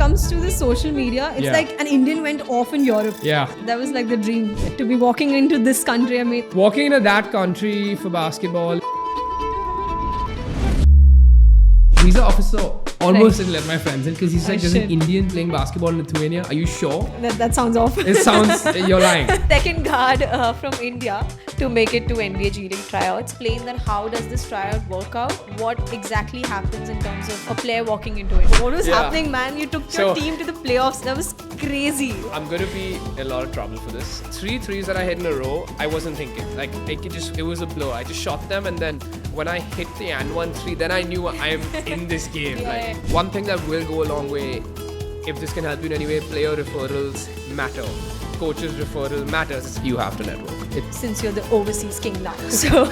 comes to the social media, it's like an Indian went off in Europe. Yeah. That was like the dream, to be walking into this country. I mean, walking into that country for basketball. Visa officer almost didn't let my friends in because he's like, there's an Indian playing basketball in Lithuania. Are you sure? That sounds awful. It sounds, you're lying. Second guard from India to make it to NBA G League Tryouts. Explain that how does this tryout work out? What exactly happens in terms of a player walking into it? What was happening, man? You took your team to the playoffs. That was crazy. I'm going to be in a lot of trouble for this. 3 threes that I hit in a row, I wasn't thinking. Like, it was a blow. I just shot them, and then when I hit the and 1-3, then I knew I'm in this game. Like, one thing that will go a long way, if this can help you in any way, player referrals matter. Coaches referral matters. You have to network. Since you're the overseas king now. So,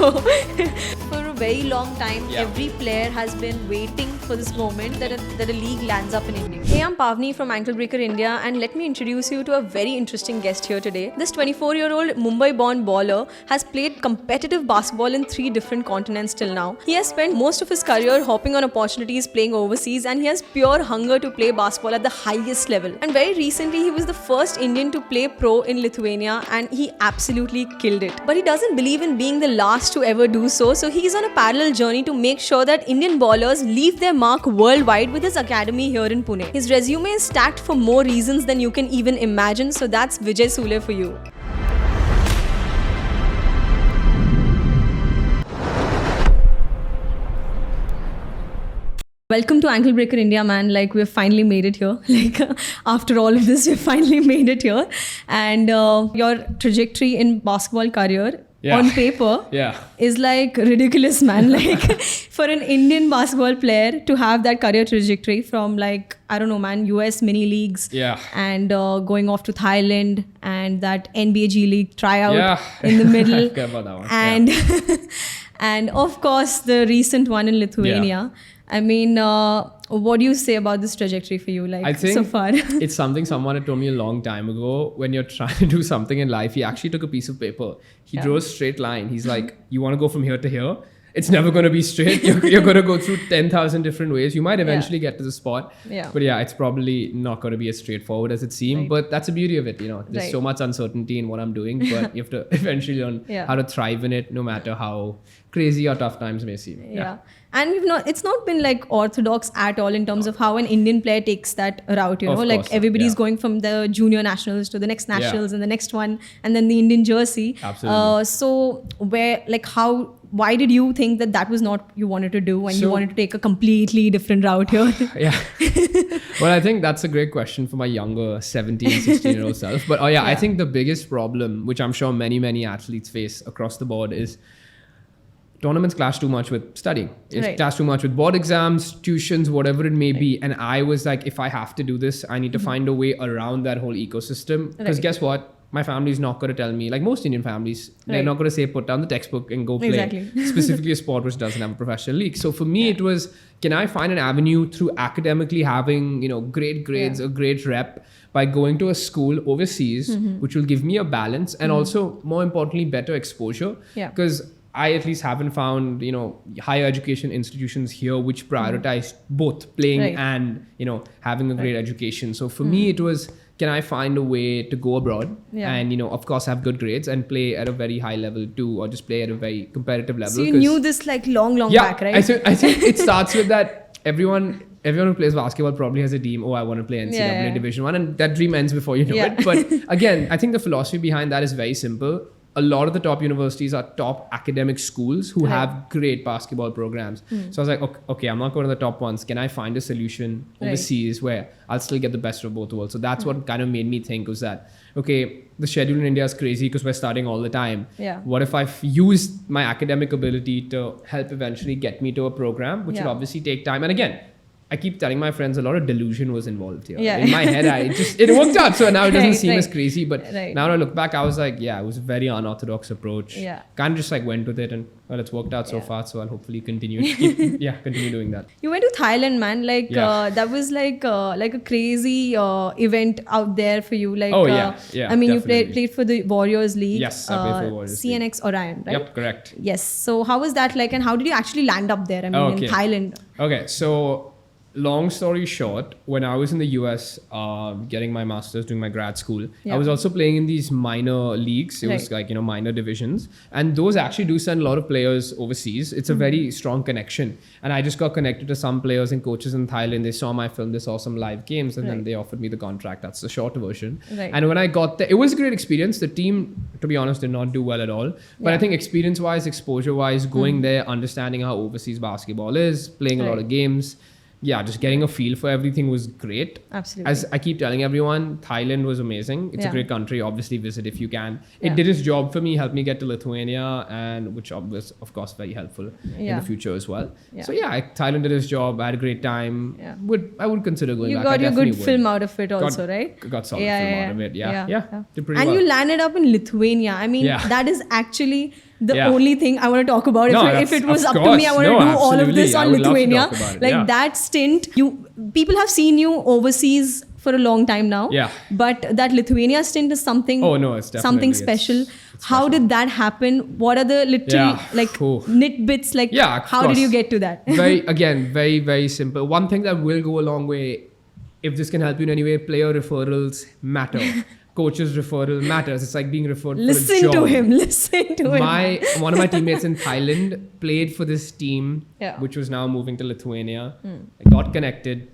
for a very long time, every player has been waiting for this moment that a league lands up in India. Hey, I'm Pavni from Ankle Breaker India, and let me introduce you to a very interesting guest here today. This 24-year-old Mumbai-born baller has played competitive basketball in 3 different continents till now. He has spent most of his career hopping on opportunities playing overseas, and he has pure hunger to play basketball at the highest level. And very recently, he was the first Indian to play pro in Lithuania, and he absolutely killed it. But he doesn't believe in being the last to ever do so, so he's on a parallel journey to make sure that Indian ballers leave their mark worldwide with his academy here in Pune. His resume is stacked for more reasons than you can even imagine, so that's Vijay Sule for you. Welcome to Ankle Breaker India, man. Like, we've finally made it here. Like, after all of this, we've finally made it here. And your trajectory in basketball career on paper is like ridiculous, man. Like, for an Indian basketball player to have that career trajectory from, like, I don't know, man, US mini leagues and going off to Thailand and that NBA G League tryout in the middle. I forgot about that one. And, and of course, the recent one in Lithuania. I mean, what do you say about this trajectory for you, like, I think so far? It's something someone had told me a long time ago. When you're trying to do something in life, he actually took a piece of paper. He drew a straight line. He's like, you want to go from here to here? It's never going to be straight. You're going to go through 10,000 different ways. You might eventually get to the spot. But it's probably not going to be as straightforward as it seemed. But that's the beauty of it. You know, there's so much uncertainty in what I'm doing, but you have to eventually learn how to thrive in it, no matter how crazy or tough times may seem. And it's not been like orthodox at all in terms of how an Indian player takes that route, you know, like everybody's going from the junior nationals to the next nationals and the next one, and then the Indian jersey. Absolutely. So why did you think that was not you wanted to do and you wanted to take a completely different route here? Well, I think that's a great question for my younger 17, 16-year-old self. But I think the biggest problem, which I'm sure many athletes face across the board, is tournaments clash too much with studying. It clash too much with board exams, tuitions, whatever it may be. And I was like, if I have to do this, I need to find a way around that whole ecosystem. Because guess what? My family is not going to tell me, like most Indian families, they're not going to say, put down the textbook and go play. Specifically a sport which doesn't have a professional league. So for me, it was, can I find an avenue through academically having, you know, great grades, a great rep by going to a school overseas, which will give me a balance and also, more importantly, better exposure. Because I at least haven't found, you know, higher education institutions here which prioritize both playing and, you know, having a great education. So for me, it was, can I find a way to go abroad and, you know, of course, have good grades and play at a very high level too, or just play at a very competitive level. So you knew this like long back, right? I think it starts with that everyone who plays basketball probably has a dream, I want to play NCAA Division 1, and that dream ends before you know it. But again, I think the philosophy behind that is very simple. A lot of the top universities are top academic schools who have great basketball programs. So I was like, okay, I'm not going to the top ones. Can I find a solution overseas where I'll still get the best of both worlds? So that's what kind of made me think was that, okay, the schedule in India is crazy because we're studying all the time. What if I've used my academic ability to help eventually get me to a program, which will obviously take time. And again, I keep telling my friends a lot of delusion was involved here. In my head, it worked out. So now it doesn't seem as crazy. But now when I look back, I was like, it was a very unorthodox approach. Kind of just like went with it, and well, it's worked out so far. So I'll hopefully continue doing that. You went to Thailand, man. Like that was like a crazy event out there for you. Like, I mean, you played for the Warriors League. Yes, I played for the Warriors CNX Orion, right? Yep, correct. Yes. So how was that like, and how did you actually land up there? I mean, in Thailand. Okay, so long story short, when I was in the US getting my master's, doing my grad school, I was also playing in these minor leagues. It was like, minor divisions. And those actually do send a lot of players overseas. It's a very strong connection. And I just got connected to some players and coaches in Thailand. They saw my film, they saw some live games, and then they offered me the contract. That's the short version. And when I got there, it was a great experience. The team, to be honest, did not do well at all. But I think experience-wise, exposure-wise, going there, understanding how overseas basketball is, playing a lot of games, just getting a feel for everything was great. Absolutely. As I keep telling everyone, Thailand was amazing. It's a great country. Obviously, visit if you can. It did its job for me, helped me get to Lithuania, and which was, of course, very helpful in the future as well. So Thailand did its job. I had a great time. I would consider going back. You got your good film out of it also, right? Got solid film out of it. Did pretty and well. you landed up in Lithuania. I mean, that is actually the only thing I want to talk about. If it was up to me, I want to do all of this on Lithuania. Like that stint, people have seen you overseas for a long time now. But that Lithuania stint is something. Oh no, it's definitely something special. It's how special. did that happen? What are the little nitbits? Like how did you get to that? Very, very simple. One thing that will go a long way, if this can help you in any way, player referrals matter. Coach's referral matters. It's like being referred for a job. Listen to him. One of my teammates in Thailand played for this team, which was now moving to Lithuania. I got connected,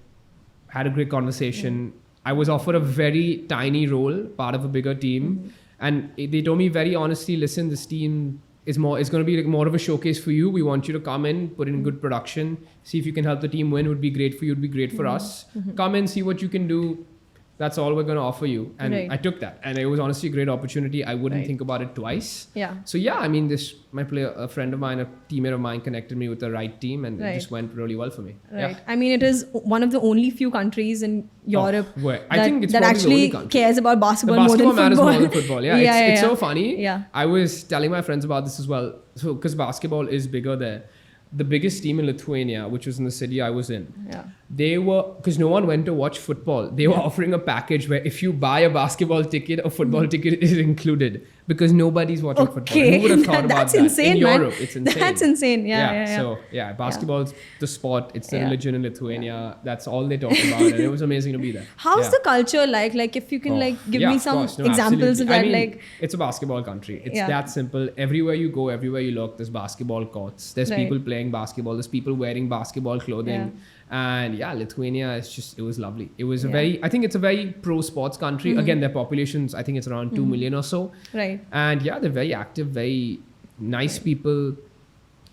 had a great conversation. I was offered a very tiny role, part of a bigger team. And they told me very honestly, listen, this team is going to be like more of a showcase for you. We want you to come in, put in good production, see if you can help the team win. Would be great for you. Would be great for us. Come in, see what you can do. That's all we're going to offer you. And I took that. And it was honestly a great opportunity. I wouldn't think about it twice. So I mean, a friend of mine, a teammate of mine connected me with the right team, and it just went really well for me. I mean, it is one of the only few countries in Europe that actually cares about basketball more than football. Matters more than football. It's so funny. I was telling my friends about this as well. So, because basketball is bigger there. The biggest team in Lithuania, which was in the city I was in, they were, because no one went to watch football, they were offering a package where if you buy a basketball ticket, a football ticket is included, because nobody's watching football. Who would have thought about that? Insane, in man. Europe, it's insane. That's insane. So basketball's the sport. It's the religion in Lithuania. That's all they talk about, and it was amazing to be there. How's the culture like? Like, if you can give me some examples of that. I mean, it's a basketball country. It's that simple. Everywhere you go, everywhere you look, there's basketball courts. There's people playing basketball. There's people wearing basketball clothing. And Lithuania it was lovely. It was I think it's a very pro sports country. Again, their populations, I think it's around 2 million or so. And they're very active, very nice people.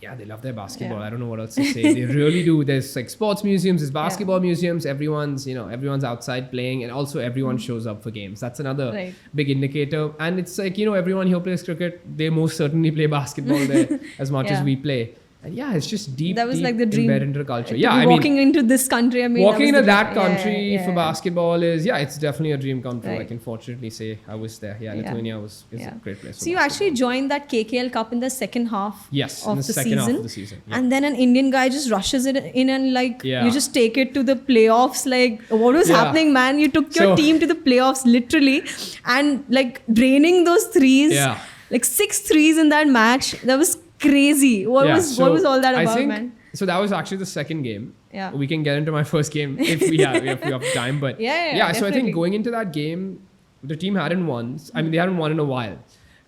They love their basketball. I don't know what else to say. They really do. There's like sports museums, there's basketball museums. Everyone's outside playing, and also everyone shows up for games. That's another big indicator. And it's like, everyone here plays cricket. They most certainly play basketball there as much as we play. And it's just deep. That was like the dream. Embedded into the culture. Walking into this country, walking into that country for basketball is, it's definitely a dream come true. I can fortunately say I was there. Lithuania is a great place. So you actually joined that KKL Cup in the second half of the season. Half of the season. And then an Indian guy just rushes it in and you just take it to the playoffs. Like, what was happening, man? You took your team to the playoffs literally, and draining those threes, like 6 threes in that match. That was crazy. What was all that about, man? So that was actually the second game. We can get into my first game if we have time. But so I think going into that game, the team hadn't won. I mean, they hadn't won in a while.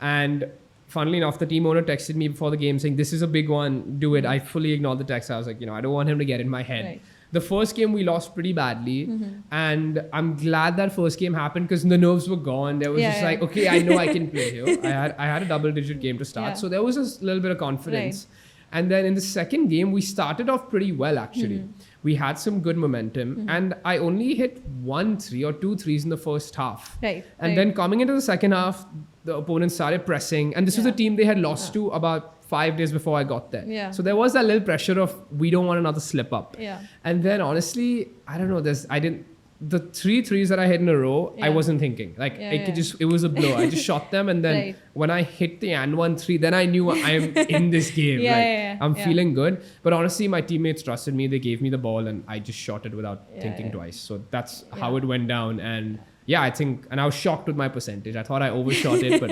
And funnily enough, the team owner texted me before the game saying, "This is a big one, do it." I fully ignored the text. I was like, I don't want him to get in my head. The first game we lost pretty badly, and I'm glad that first game happened because the nerves were gone. There was like, okay, I know I can play here. I had a double-digit game to start, so there was a little bit of confidence. And then in the second game, we started off pretty well actually. We had some good momentum, and I only hit 1 3 or 2 threes in the first half. And then coming into the second half, the opponent started pressing, and this was a team they had lost to about 5 days before I got there. So there was that little pressure of, we don't want another slip up. And then honestly, I don't know, the 3 threes that I hit in a row, I wasn't thinking. Like it was a blow. I just shot them, and then when I hit the and 1 3, then I knew I'm in this game. I'm feeling good. But honestly, my teammates trusted me. They gave me the ball, and I just shot it without thinking twice. So that's how it went down. And I think, and I was shocked with my percentage. I thought I overshot it, but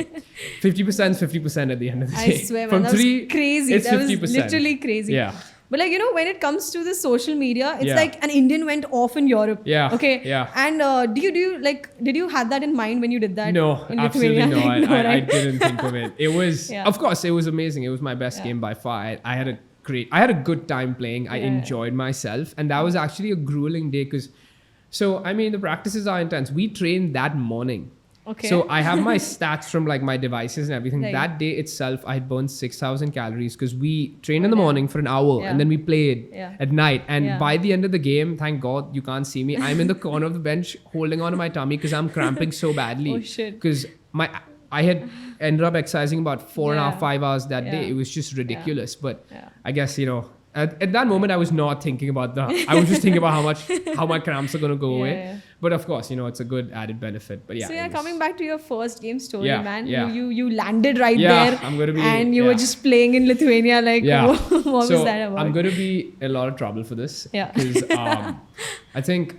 50% is 50% at the end of the day. I swear, man, that was crazy. It's that 50%. was literally crazy. But like, when it comes to the social media, it's Yeah. like an Indian went off in Europe. Yeah. Okay. Yeah. And did you have that in mind when you did that? No, in absolutely no. Lithuania? No, I right? didn't think of it. It was, Yeah. of course, it was amazing. It was my best game by far. I had a good time playing. I enjoyed myself. And that was actually a grueling day because, the practices are intense. We trained that morning. Okay. So I have my stats from like my devices and everything. Right. That day itself, I had burned 6,000 calories because we trained in the morning for an hour and then we played at night. And by the end of the game, thank God you can't see me. I'm in the corner of the bench holding on to my tummy because I'm cramping so badly. Oh shit. Because I had ended up exercising about 4.5, 5 hours that day. It was just ridiculous. But I guess, at that moment, I was not thinking about that. I was just thinking about how my cramps are going to go away. Yeah. But of course, it's a good added benefit. But yeah. So coming back to your first game story, man. Yeah. You landed right Yeah, there. I'm gonna be- and you were just playing in Lithuania. Like, what was that about? I'm going to be in a lot of trouble for this. Yeah. Because I think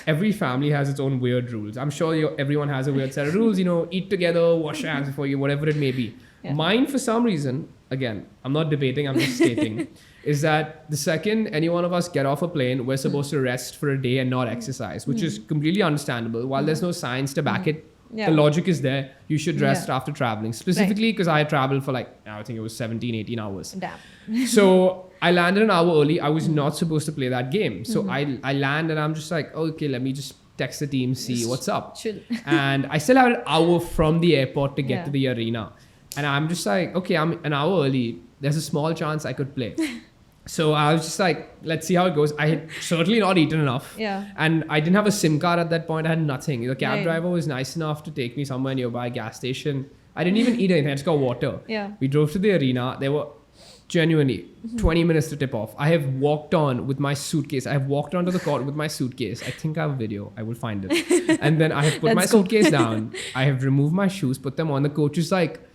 every family has its own weird rules. I'm sure everyone has a weird set of rules. Eat together, wash your hands before you, whatever it may be. Yeah. Mine, for some reason, again, I'm not debating, I'm just stating, is that the second any one of us get off a plane, we're supposed to rest for a day and not exercise, which is completely understandable. While there's no science to back it, the logic is there. You should rest after traveling. Specifically because I had traveled for I think it was 17, 18 hours. Damn. So I landed an hour early. I was not supposed to play that game. So I land and I'm just like, okay, let me just text the team, see what's up. Chill. And I still had an hour from the airport to get to the arena. And I'm just like, okay, I'm an hour early. There's a small chance I could play. So I was just like, let's see how it goes. I had certainly not eaten enough. Yeah. And I didn't have a SIM card at that point. I had nothing. The cab driver was nice enough to take me somewhere nearby, gas station. I didn't even eat anything. I just got water. Yeah. We drove to the arena. There were genuinely 20 minutes to tip off. I have walked on with my suitcase. I have walked onto the court with my suitcase. I think I have a video. I will find it. And then I have put my suitcase down. I have removed my shoes, put them on. The coach is like,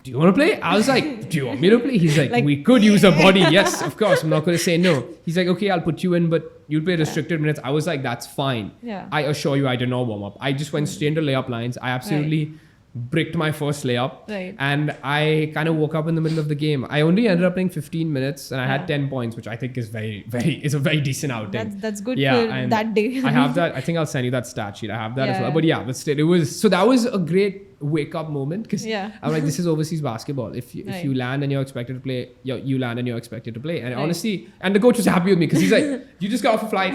do you want to play? I was like, do you want me to play? He's like we could use a body. Yes, of course. I'm not going to say no. He's like, okay, I'll put you in, but you'll play restricted minutes. I was like, that's fine. Yeah. I assure you, I did not warm up. I just went straight into layup lines. I absolutely bricked my first layup. Right. And I kind of woke up in the middle of the game. I only ended up playing 15 minutes and I had 10 points, which I think is is a very decent outing. That's good for that day. I have that. I think I'll send you that stat sheet. I have that as well. But but still, that was a great wake up moment because I'm like, this is overseas basketball. If you land and you're expected to play, you land and you're expected to play. And honestly, and the coach was happy with me because he's like, you just got off a flight.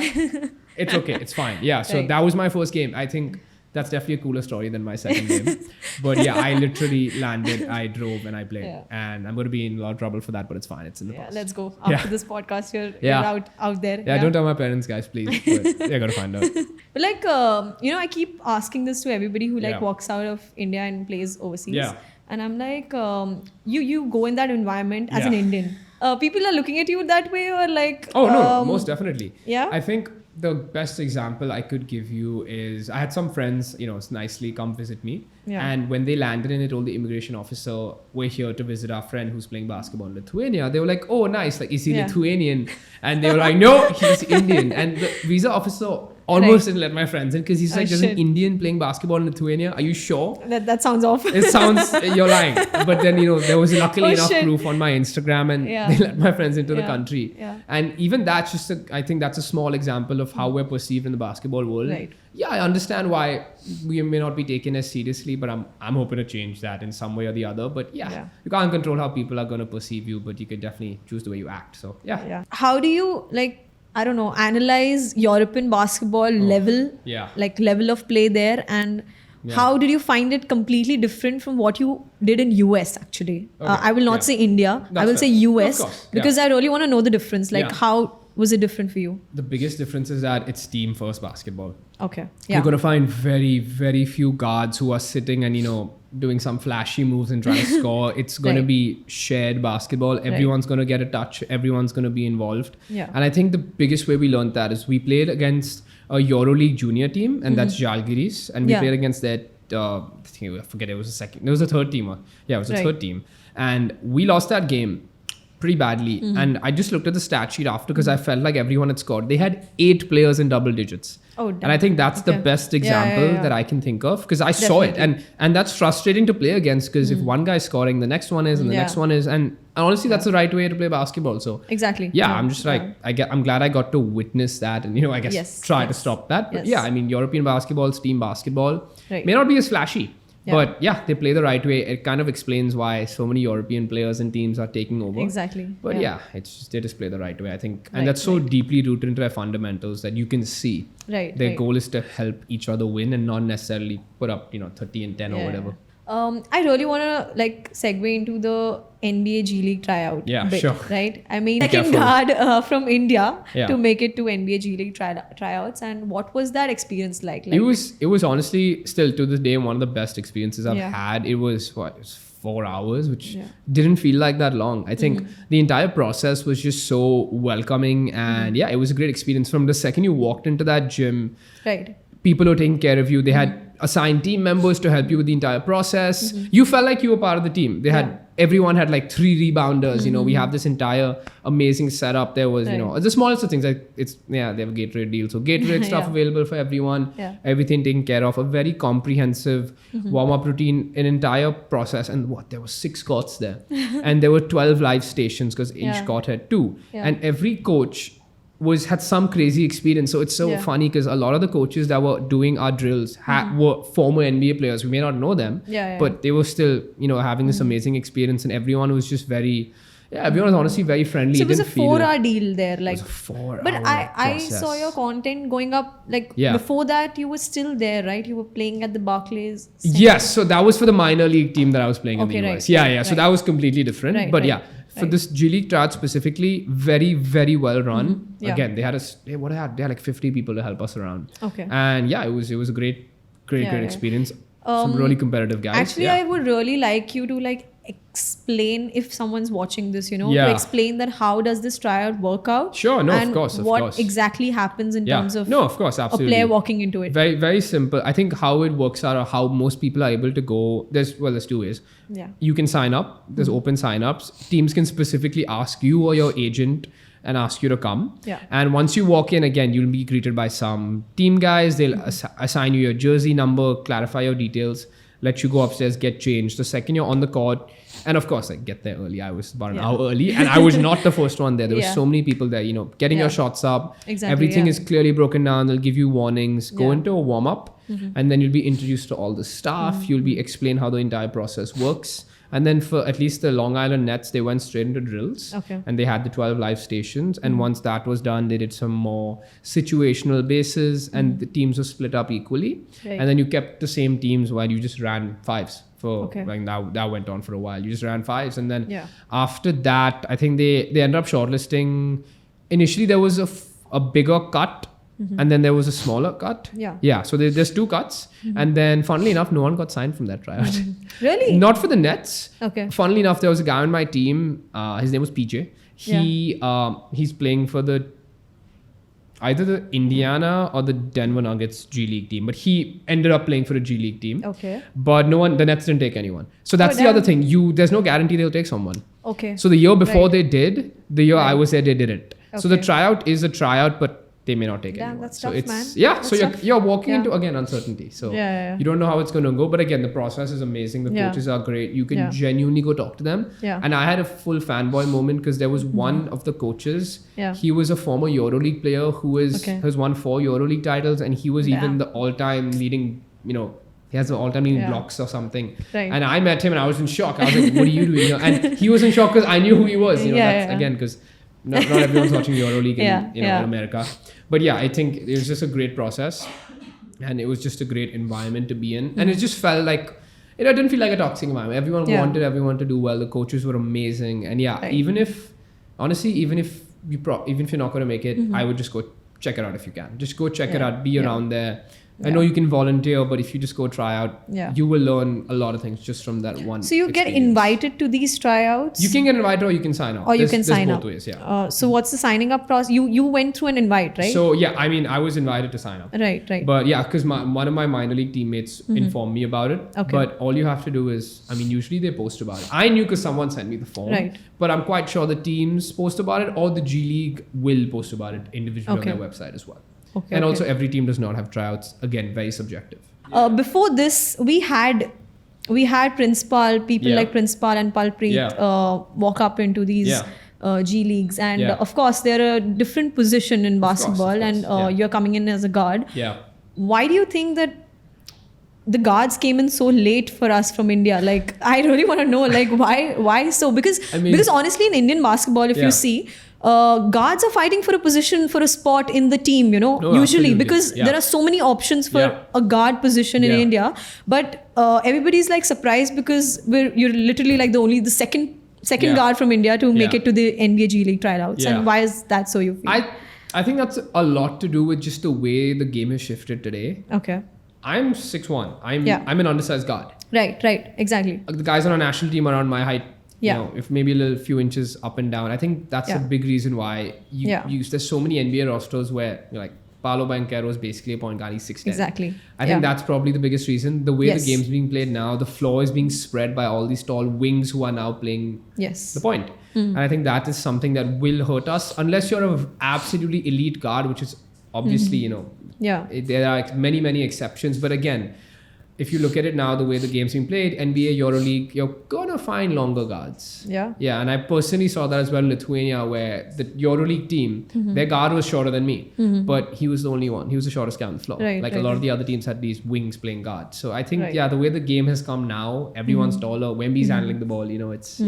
It's okay. It's fine. Yeah. So that was my first game. I think that's definitely a cooler story than my second game. But I literally landed, I drove and I played. Yeah. And I'm going to be in a lot of trouble for that, but it's fine. It's in the past. Let's go. After this podcast, you're out there. Yeah, don't tell my parents, guys, please. But they're going to find out. But I keep asking this to everybody who walks out of India and plays overseas. Yeah. And I'm like, you go in that environment as an Indian. People are looking at you that way or like... Oh, no, most definitely. Yeah. I think the best example I could give you is I had some friends, nicely come visit me. Yeah. And when they landed and they told the immigration officer, we're here to visit our friend who's playing basketball in Lithuania, they were like, oh, nice. Like, is he Lithuanian? And they were like, no, he's Indian. And the visa officer almost didn't let my friends in because he's like, there's an Indian playing basketball in Lithuania. Are you sure? That sounds off. It sounds, you're lying. But then, there was luckily enough proof on my Instagram and they let my friends into the country. Yeah. And even that's just, I think that's a small example of how we're perceived in the basketball world. Right. Yeah, I understand why we may not be taken as seriously, but I'm hoping to change that in some way or the other. But you can't control how people are going to perceive you, but you can definitely choose the way you act. So, yeah. How do you, analyze European basketball level of play there and how did you find it completely different from what you did in US actually? Okay. I will not say India. I will say US because I really want to know the difference. How was it different for you? The biggest difference is that it's team first basketball. Okay. Yeah. You're going to find very, very few guards who are sitting and, doing some flashy moves and trying to score. It's going to be shared basketball. Everyone's going to get a touch. Everyone's going to be involved. Yeah. And I think the biggest way we learned that is we played against a EuroLeague junior team and that's Žalgiris. And we played against that, I forget, it was a third team. Yeah, it was a third team. And we lost that game pretty badly. And I just looked at the stat sheet after because I felt like everyone had scored. They had 8 players in double digits. Oh, and I think that's the best example that I can think of because I saw it. And that's frustrating to play against because if one guy's scoring, the next one is and the next one is. And honestly, that's the right way to play basketball. So exactly. Yeah, I'm just like, I'm glad I got to witness that and, I guess try to stop that. But yeah, I mean, European basketball, team basketball may not be as flashy. But yeah, they play the right way. It kind of explains why so many European players and teams are taking over. Exactly. But yeah, it's just, they just play the right way, I think. And that's so deeply rooted into their fundamentals that you can see. Their goal is to help each other win and not necessarily put up, 30 and 10 or whatever. I really want to segue into the NBA G League tryout bit, sure. right? I mean, second guard from India to make it to NBA G League tryouts. And what was that experience like? It was honestly still to this day one of the best experiences I've had. It was 4 hours, which didn't feel like that long. I think the entire process was just so welcoming and it was a great experience. From the second you walked into that gym, people were taking care of you. They had assigned team members to help you with the entire process. You felt like you were part of the team. They had everyone had 3 rebounders. We have this entire amazing setup. There was the smallest of things like they have a Gatorade deal, so Gatorade stuff available for everyone. Everything taken care of. A very comprehensive warm-up routine, an entire process. And there were 6 courts there, and there were 12 live stations because each court had 2. And every coach had some crazy experience. So it's so funny because a lot of the coaches that were doing our drills were former NBA players. We may not know them, but they were still, having this amazing experience, and everyone was just very, everyone was honestly very friendly. So it was a 4-hour deal there. It was a 4-hour But I saw your content going up, before that you were still there, right? You were playing at the Barclays Center. Yes, so that was for the minor league team that I was playing in the US. So that was completely different. But for this G League Tryout specifically, very, very well run. Again, they had they had 50 people to help us around. And it was a great experience. Some really competitive guys. Actually, I would really like you to explain, if someone's watching this, to explain that how does this tryout work out? Sure, no, and of course. What exactly happens in terms of of course, absolutely. A player walking into it? Very, very simple. I think how it works out or how most people are able to go, there's 2 ways. You can sign up. There's open sign-ups. Teams can specifically ask you or your agent and ask you to come. And once you walk in, again, you'll be greeted by some team guys. They'll assign you your jersey number, clarify your details, let you go upstairs, get changed. The second you're on the court, and of course, get there early. I was about an hour early, and I was not the first one there. There were so many people there, getting your shots up. Exactly, everything is clearly broken down. They'll give you warnings. Go into a warm-up, and then you'll be introduced to all the staff. You'll be explained how the entire process works. And then for at least the Long Island Nets, they went straight into drills. And they had the 12 live stations. And once that was done, they did some more situational bases, and the teams were split up equally. And then you kept the same teams while you just ran 5s. That went on for a while. You just ran 5s. And then after that, I think they ended up shortlisting. Initially, there was a bigger cut. And then there was a smaller cut. So there's 2 cuts. And then funnily enough, no one got signed from that tryout. Really? Not for the Nets. Funnily enough, there was a guy on my team. His name was PJ. He's playing for either the Indiana or the Denver Nuggets G League team. But he ended up playing for a G League team. But the Nets didn't take anyone. So that's the other thing. There's no guarantee they'll take someone. So the year before they did, the year I was there, they didn't. So the tryout is a tryout, but they may not take anyone. That's so tough, it's man. So you're walking into again uncertainty. So you don't know how it's going to go. But again, the process is amazing. The coaches are great. You can genuinely go talk to them. And I had a full fanboy moment because there was one of the coaches. He was a former EuroLeague player who has won 4 EuroLeague titles, and he was even the all-time leading. He has the all-time leading blocks or something. And I met him and I was in shock. I was like, "What are you doing here?" And he was in shock because I knew who he was. That's again because. Not everyone's watching EuroLeague in America. But I think it was just a great process, and it was just a great environment to be in. And it just felt like, it didn't feel like a toxic environment. Everyone wanted everyone to do well. The coaches were amazing. And even if you're not going to make it, I would just go check it out if you can. Just go check it out. Be around there. I know you can volunteer, but if you just go try out, you will learn a lot of things just from that one. So you get invited to these tryouts? You can get invited or you can sign up. Or you can sign up. Both ways, yeah. So what's the signing up process? You went through an invite, right? So yeah, I mean, I was invited to sign up. Right. But yeah, because one of my minor league teammates informed me about it. Okay. But all you have to do is, I mean, usually they post about it. I knew because someone sent me the form. Right. But I'm quite sure the teams post about it or the G League will post about it individually on their website as well. Okay, and also every team does not have tryouts. Again, very subjective. Before this, we had Principal, people like Principal and Palpreet walk up into these G Leagues. And of course, they're a different position in basketball and you're coming in as a guard. Yeah. Why do you think that the guards came in so late for us from India? Like, I really want to know, like, why so? Because honestly, in Indian basketball, if you see, guards are fighting for a position, for a spot in the team, usually absolutely. Because there are so many options for a guard position in India. But everybody's like surprised because you're literally like the second guard from India to make it to the NBA G League Tryouts. And why is that so, you feel? I think that's a lot to do with just the way the game has shifted today. Okay. I'm 6'1". I'm an undersized guard. Right, exactly. The guys on our national team are around my height. If maybe a few inches up and down. I think that's a big reason why there's so many NBA rosters where like Paolo Banchero is basically a point guard. He's 6'10". Exactly. I think that's probably the biggest reason. The way the game's being played now, the floor is being spread by all these tall wings who are now playing the point. And I think that is something that will hurt us unless you're an absolutely elite guard, which is obviously, there are many exceptions. But again, if you look at it now, the way the game's being played, NBA, EuroLeague, you're gonna find longer guards. Yeah, and I personally saw that as well in Lithuania, where the EuroLeague team, their guard was shorter than me, but he was the only one. He was the shortest guy on the floor. A lot of the other teams had these wings playing guard. So I think, the way the game has come now, everyone's taller. Wemby's handling the ball. It's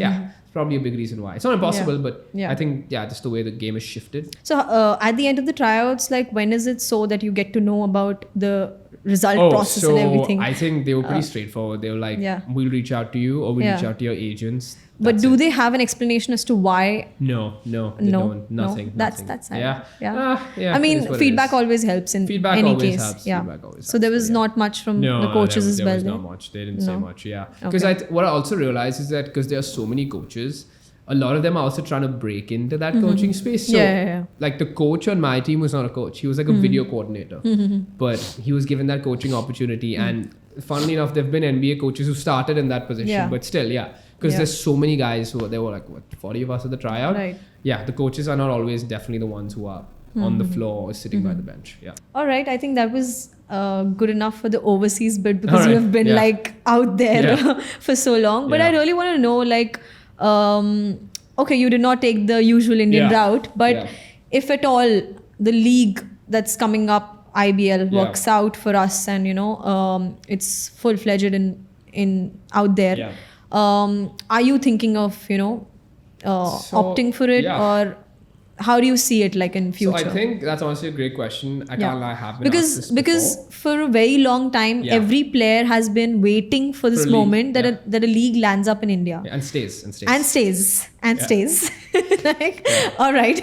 probably a big reason why. It's not impossible, but I think, just the way the game has shifted. So at the end of the tryouts, like when is it so that you get to know about the result process and everything? I think they were pretty straightforward. They were like, we'll reach out to you or we'll reach out to your agents. But do they have an explanation as to why? No, they don't. Nothing. That's Yeah. I mean, feedback always helps in any case. Helps. Feedback always so there was not much from the coaches as well. There was not much. They didn't say much. Yeah. Because what I also realized is that because there are so many coaches, a lot of them are also trying to break into that coaching space. So like the coach on my team was not a coach. He was like a video coordinator. But he was given that coaching opportunity. And funnily enough, there have been NBA coaches who started in that position. But still, because there's so many guys who there were like 40 of us at the tryout. The coaches are not always definitely the ones who are on the floor or sitting by the bench. All right, I think that was good enough for the overseas bit because you have been like out there for so long. But I really want to know, like, okay, you did not take the usual Indian route, but if at all the league that's coming up, IBL, works out for us and it's full-fledged in out there, are you thinking of opting for it or how do you see it like in future? So I think that's honestly a great question. I can't lie, I have been asked this because for a very long time, every player has been waiting for this moment that a league lands up in India. And stays. Like, all right.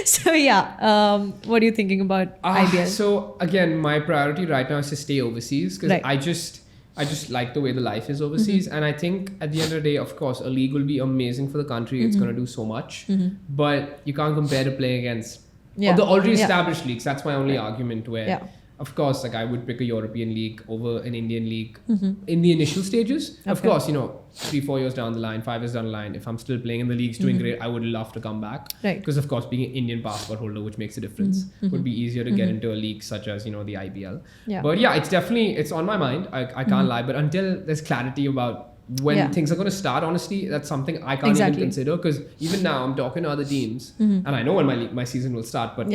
So what are you thinking about IBL? So again, my priority right now is to stay overseas because I just like the way the life is overseas. And I think at the end of the day, of course, a league will be amazing for the country. It's going to do so much. But you can't compare to playing against the already established leagues. That's my only argument where, of course, like I would pick a European league over an Indian league in the initial stages. Of course, 3-4 years down the line, 5 years down the line, if I'm still playing in the leagues doing great, I would love to come back. Because of course, being an Indian passport holder, which makes a difference, would be easier to get into a league such as, the IBL. But it's on my mind. I can't lie. But until there's clarity about when things are going to start, honestly, that's something I can't even consider. Because even now, I'm talking to other teams and I know when my season will start, but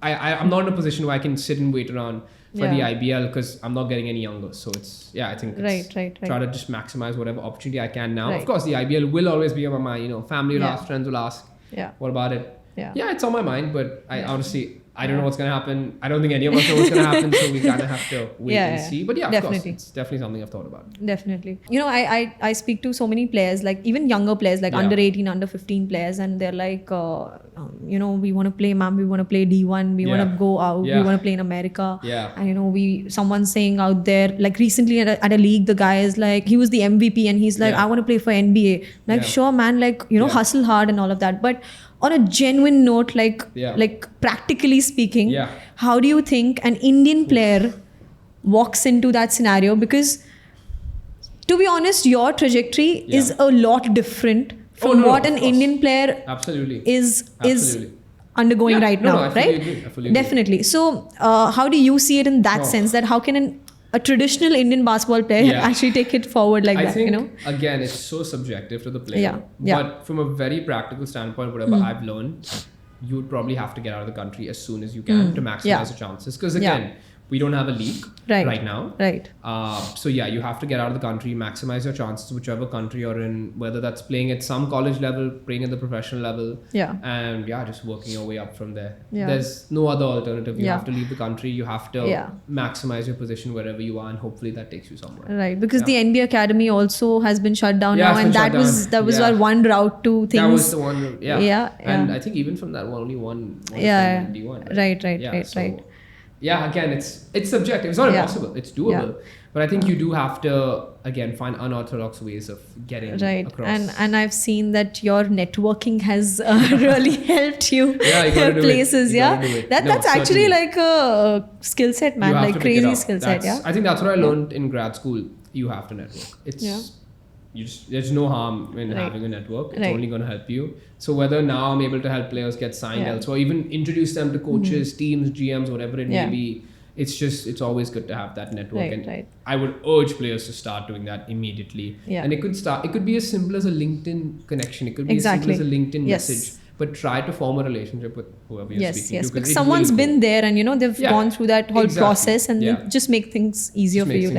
I'm not in a position where I can sit and wait around for the IBL because I'm not getting any younger. So it's, I think it's try to just maximize whatever opportunity I can now. Of course, the IBL will always be on my mind. Family will ask, friends will ask, what about it? Yeah, it's on my mind, but I honestly, I don't know what's going to happen. I don't think any of us know what's going to happen. So we kind of have to wait and see. But of course, it's definitely something I've thought about. Definitely. I speak to so many players, like even younger players, like under 18, under 15 players. And they're like, we want to play, ma'am, we want to play D1. We want to go out. We want to play in America. And, someone's saying out there, like recently at a league, the guy is like, he was the MVP and he's like, I want to play for NBA. Like, sure, man, like, hustle hard and all of that. But on a genuine note, like practically speaking, how do you think an Indian player walks into that scenario? Because to be honest, your trajectory is a lot different from what an Indian player is undergoing right now, right? Definitely. So how do you see it in that sense, that how can a traditional Indian basketball player actually take it forward like that? I think, again, it's so subjective to the player. But from a very practical standpoint, whatever I've learned, you would probably have to get out of the country as soon as you can to maximize your chances. Because again, we don't have a league right now. Right. So you have to get out of the country, maximize your chances, whichever country you're in, whether that's playing at some college level, playing at the professional level, and just working your way up from there. There's no other alternative. You have to leave the country. You have to maximize your position wherever you are, and hopefully that takes you somewhere. Right. Because the NBA Academy also has been shut down now, and that was our one route to things. That was the one. And I think even from that one, only one D1. Right. Yeah, again, it's subjective. It's not impossible. It's doable. But I think you do have to, again, find unorthodox ways of getting across. And I've seen that your networking has really helped you places. That's actually like a skill set, man. Like crazy skill set. I think that's what I learned in grad school. You have to network. There's no harm in having a network. It's only going to help you. So whether now I'm able to help players get signed elsewhere, even introduce them to coaches, teams, GMs, whatever it may be, it's always good to have that network. I would urge players to start doing that immediately. And it could be as simple as a LinkedIn connection. It could be as simple as a LinkedIn message. But try to form a relationship with whoever you're speaking to. Because someone's been there and they've gone through that whole process, and they just make things easier for you.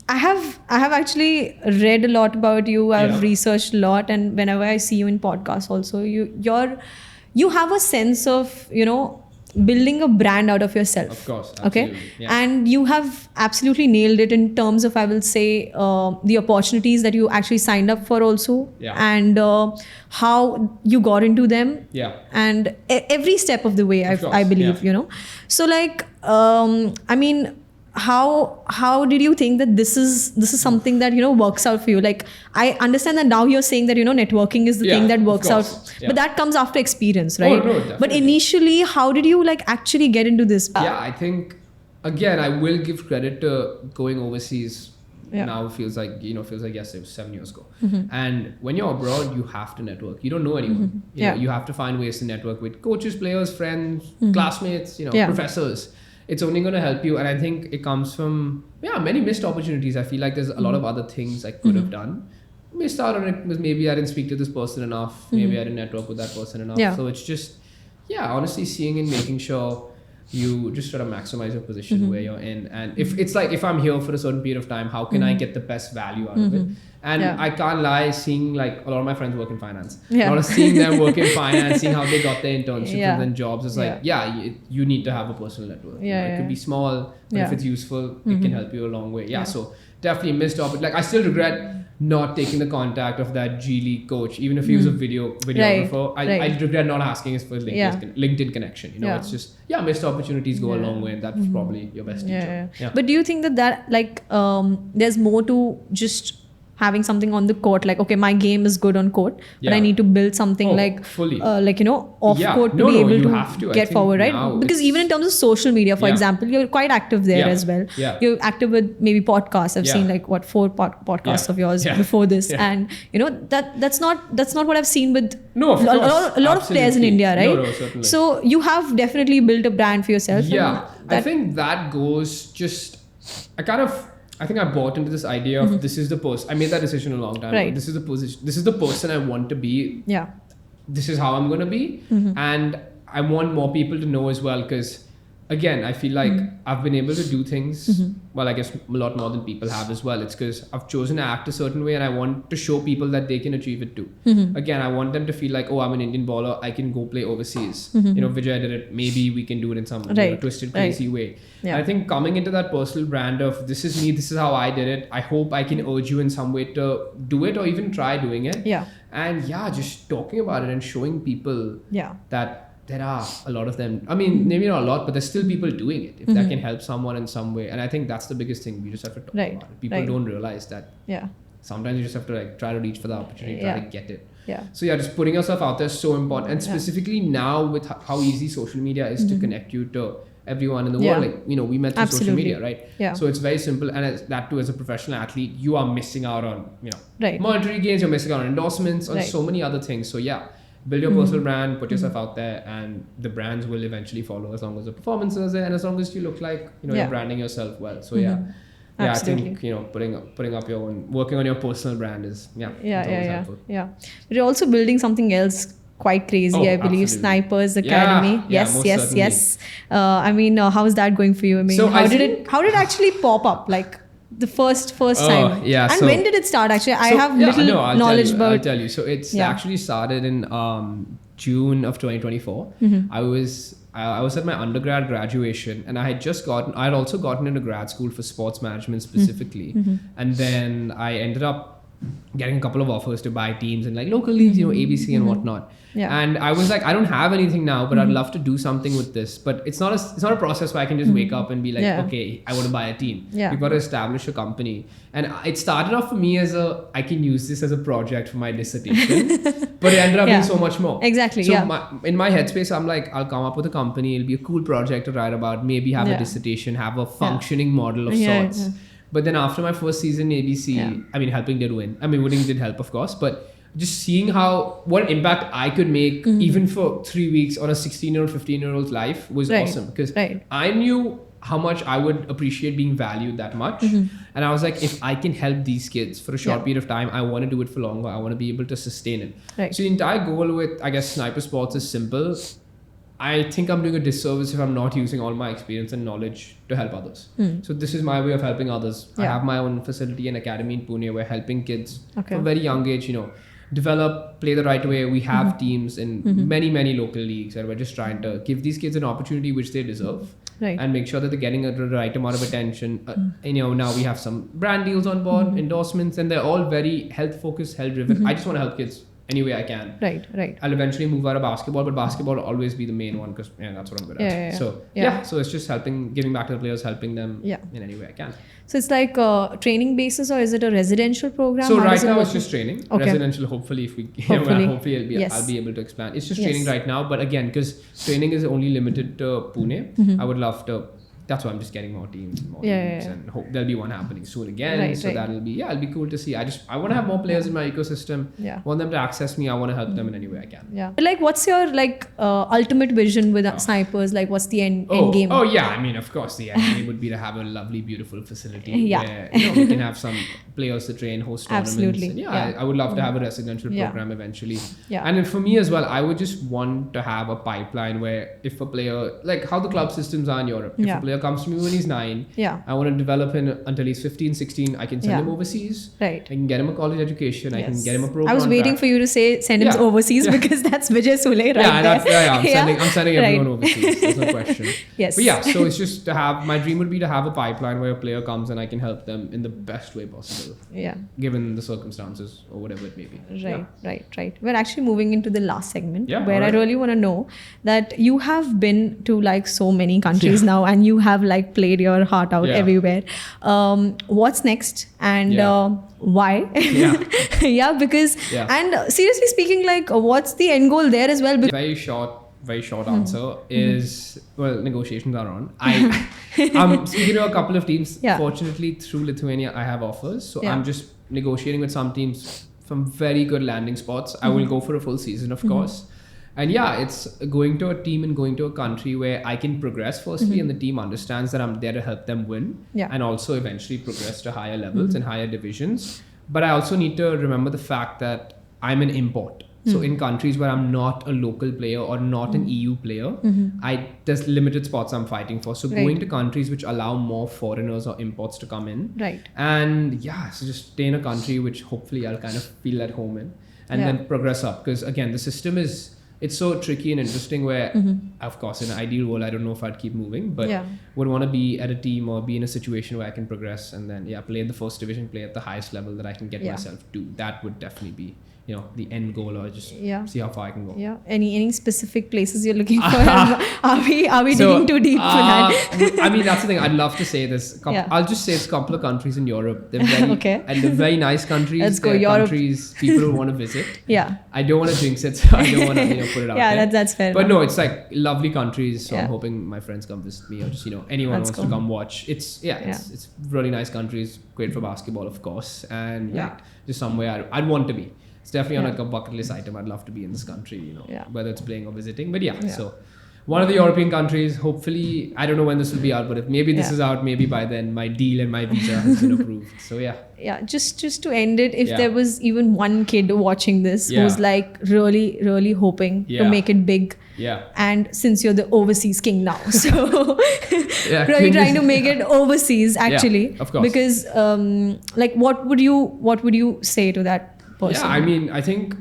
I have actually read a lot about you. I've researched a lot, and whenever I see you in podcasts also, you have a sense of building a brand out of yourself. Of course. Absolutely. And you have absolutely nailed it in terms of, I will say, the opportunities that you actually signed up for also, and how you got into them, and every step of the way, I believe, So like, I mean, how did you think that this is something that works out for you? Like, I understand that now you're saying that networking is the thing that works out, but that comes after experience, right? But initially, how did you actually get into this? I think, again, I will give credit to going overseas. Now feels like yesterday, it was 7 years ago. And when you're abroad, you have to network. You don't know anyone. You have to find ways to network with coaches, players, friends, classmates, professors. It's only going to help you. And I think it comes from, many missed opportunities. I feel like there's a lot of other things I could have done. Missed out on it because maybe I didn't speak to this person enough. Maybe I didn't network with that person enough. So it's just, honestly seeing and making sure you just try to maximize your position where you're in. And if I'm here for a certain period of time, how can I get the best value out of it? And I can't lie, seeing like a lot of my friends work in finance. A lot of seeing them work in finance, seeing how they got their internships and then jobs. It's like, you need to have a personal network. It could be small, but if it's useful, it can help you a long way. So definitely missed opportunity. Like, I still regret not taking the contact of that G League coach, even if he was a videographer. I regret not asking his first LinkedIn connection. It's just missed opportunities go a long way, and that's probably your best teacher. But do you think that there's more to just having something on the court, like, okay, my game is good on court, but I need to build something fully. Off court to be able to get forward, right? Because even in terms of social media, for example, you're quite active there as well. You're active with maybe podcasts. I've seen 4 podcasts of yours before this, and that's not what I've seen with a lot of players in India, right? Certainly. So you have definitely built a brand for yourself. I think that goes just, I think I bought into this idea of this is the person. I made that decision a long time ago. This is the position. This is the person I want to be. This is how I'm going to be. And I want more people to know as well, because again, I feel like I've been able to do things, well, I guess a lot more than people have as well. It's because I've chosen to act a certain way and I want to show people that they can achieve it too. Again, I want them to feel like, oh, I'm an Indian baller, I can go play overseas. Vijay did it, maybe we can do it in some twisted, crazy way. I think coming into that personal brand of this is me, this is how I did it, I hope I can urge you in some way to do it or even try doing it. And just talking about it and showing people that there are a lot of them. I mean, maybe not a lot, but there's still people doing it. If that can help someone in some way. And I think that's the biggest thing. We just have to talk about it. People don't realize that. Sometimes you just have to like try to reach for the opportunity, try to get it. So just putting yourself out there is so important. And specifically now with how easy social media is to connect you to everyone in the world. Like, we met through social media, right? So it's very simple. And that too, as a professional athlete, you are missing out on, monetary gains, you're missing out on endorsements, on so many other things. So build your personal brand, put yourself out there, and the brands will eventually follow as long as the performance is there and as long as you look like you're branding yourself well. So I think putting up your own, working on your personal brand is helpful. But you're also building something else quite crazy, I believe. Absolutely. Snipers Academy. Yes. I mean, how's that going for you? I mean, so how did it actually pop up? Like the first time. And when did it start? Actually, I have little knowledge about. I'll tell you. So it's actually started in June of 2024. I was at my undergrad graduation, and I had also gotten into grad school for sports management specifically, and then I ended up getting a couple of offers to buy teams in like local leagues, ABC and whatnot. And I was like, I don't have anything now, but I'd love to do something with this. But it's not a process where I can just wake up and be like, okay, I want to buy a team. You've got to establish a company. And it started off for me as I can use this as a project for my dissertation, but it ended up being so much more. Exactly. So in my headspace, I'm like, I'll come up with a company. It'll be a cool project to write about. Maybe have a dissertation, have a functioning model of sorts. But then after my first season in ABC, I mean, helping did win. I mean, winning did help, of course, but just seeing what impact I could make even for 3 weeks on a 16-year-old, 15-year-old's life was awesome, because I knew how much I would appreciate being valued that much. And I was like, if I can help these kids for a short period of time, I want to do it for longer. I want to be able to sustain it. So the entire goal with, I guess, Sniper Sports is simple. I think I'm doing a disservice if I'm not using all my experience and knowledge to help others. So this is my way of helping others. I have my own facility and academy in Pune. We're helping kids from a very young age, develop, play the right way. We have teams in many, many local leagues, and we're just trying to give these kids an opportunity which they deserve. And make sure that they're getting the right amount of attention. Now we have some brand deals on board, endorsements, and they're all very health focused, health driven. I just want to help kids any way I can. Right. I'll eventually move out of basketball, but basketball will always be the main one because that's what I'm good at. So it's just giving back to the players, helping them in any way I can. So it's like a training basis, or is it a residential program? So right now it's just training. Residential, hopefully if we hopefully I'll be able to expand. It's just training right now, but again, because training is only limited to Pune, I would love to. That's why I'm just getting more teams and hope there'll be one happening soon again. That'll be it'll be cool to see. I want to have more players in my ecosystem. Want them to access me. I want to help them in any way I can. But like, what's your ultimate vision with Snipers? Like, what's the end game? Oh yeah, I mean, of course the end game would be to have a lovely, beautiful facility where we can have some players to train, host tournaments. And I would love to have a residential program eventually. And then for me as well, I would just want to have a pipeline where if a player, like how the club systems are in Europe, if a player comes to me when he's 9, I want to develop him until he's 15, 16. I can send him overseas. I can get him a college education. I can get him a pro. I was waiting for you to say send him overseas because that's Vijay Sule I'm sending everyone overseas. There's no question. But so it's just to have, my dream would be to have a pipeline where a player comes and I can help them in the best way possible. Given the circumstances or whatever it may be. Right. We're actually moving into the last segment where I really want to know that you have been to like so many countries now, and you have like played your heart out everywhere. What's next, and why? Because and seriously speaking, like what's the end goal there as well? Very short answer is, negotiations are on. I'm speaking to a couple of teams. Fortunately, through Lithuania, I have offers. So I'm just negotiating with some teams from very good landing spots. I will go for a full season, of course. And it's going to a team and going to a country where I can progress firstly, and the team understands that I'm there to help them win, and also eventually progress to higher levels and higher divisions. But I also need to remember the fact that I'm an import. So in countries where I'm not a local player or not an EU player, there's limited spots I'm fighting for. So going to countries which allow more foreigners or imports to come in. Right. And so just stay in a country which hopefully I'll kind of feel at home in, and then progress up. Because again, the system it's so tricky and interesting where, of course, in an ideal world, I don't know if I'd keep moving, but would want to be at a team or be in a situation where I can progress and then, play in the first division, play at the highest level that I can get myself to. That would definitely be, the end goal, or just see how far I can go. Yeah. Any specific places you're looking for? Are we digging too deep for that? I mean, that's the thing. I'd love to say this. I'll just say it's a couple of countries in Europe. They're very, and they're very nice countries. Let's go, they're Europe. Countries people will want to visit. Yeah. I don't want to jinx it, so I don't want to put it out there. Yeah, that's fair. But no, it's like lovely countries. So I'm hoping my friends come visit me, or just anyone wants to come watch. It's really nice countries. Great for basketball, of course, and just somewhere I'd want to be. It's definitely on like a bucket list item. I'd love to be in this country, whether it's playing or visiting. But so one of the European countries, hopefully, I don't know when this will be out, but if maybe this is out, maybe by then my deal and my visa has been approved. So yeah, just to end it, if there was even one kid watching this who's like really, really hoping to make it big. Yeah. And since you're the overseas king now, so really trying to make it overseas actually. Yeah, of course. Because like what would you say to that person? Yeah, I mean, I think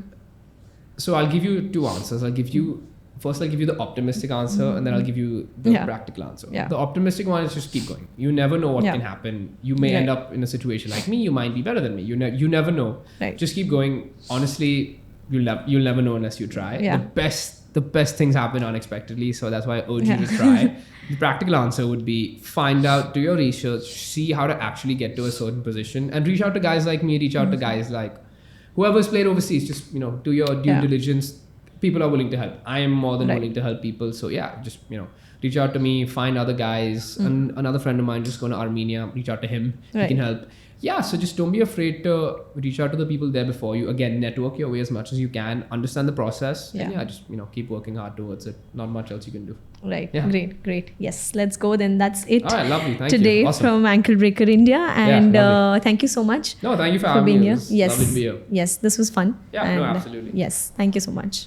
so. I'll give you two answers. I'll give you the optimistic answer, and then I'll give you the practical answer. Yeah. The optimistic one is just keep going. You never know what can happen. You may end up in a situation like me. You might be better than me. You never know. Right. Just keep going. Honestly, you'll never know unless you try. Yeah. The best things happen unexpectedly. So that's why I urge you to try. The practical answer would be find out, do your research, see how to actually get to a certain position, and reach out to guys like me. Reach out to guys like whoever's played overseas. Just do your due diligence. People are willing to help. I am more than willing to help people. So just reach out to me, find other guys. And another friend of mine just going to Armenia, reach out to him. He can help. So just don't be afraid to reach out to the people there before you. Again, network your way as much as you can, understand the process, and just keep working hard towards it. Not much else you can do. Right. Yeah. Great. Yes, let's go then. That's it. All right, lovely. Thank today you. Awesome. From Ankle Breaker India, and thank you so much. No, thank you for having me. Being here. Yes. Lovely to be here. Yes, this was fun. Yeah, no, absolutely. Yes, thank you so much.